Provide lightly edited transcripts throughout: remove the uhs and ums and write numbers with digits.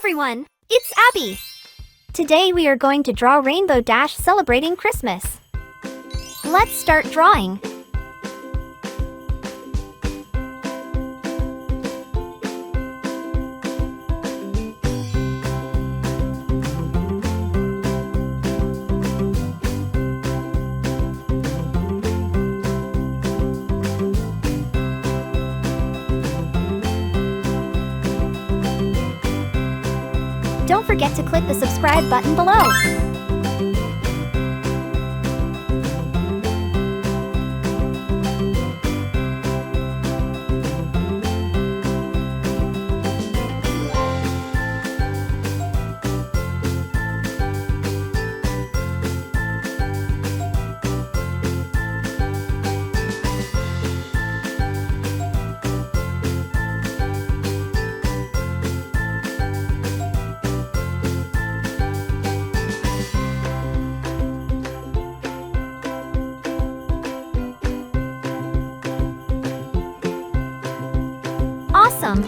everyone, it's Abby. Today we are going to draw Rainbow Dash celebrating Christmas. Let's start drawing. Don't forget to click the subscribe button below. Awesome!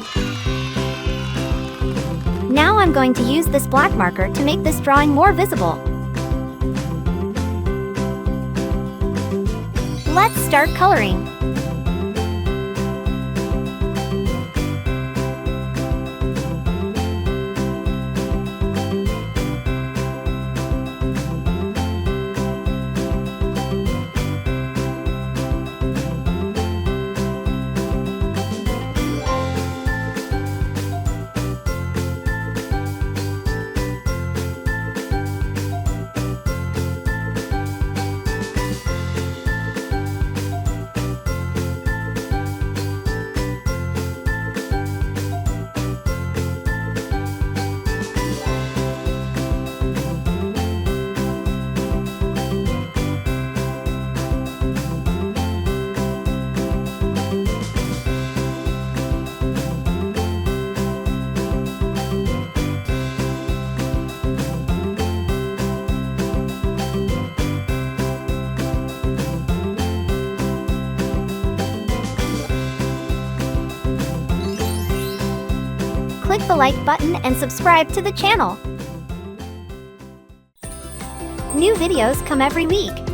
Now I'm going to use this black marker to make this drawing more visible. Let's start coloring. Click the like button and subscribe to the channel. New videos come every week.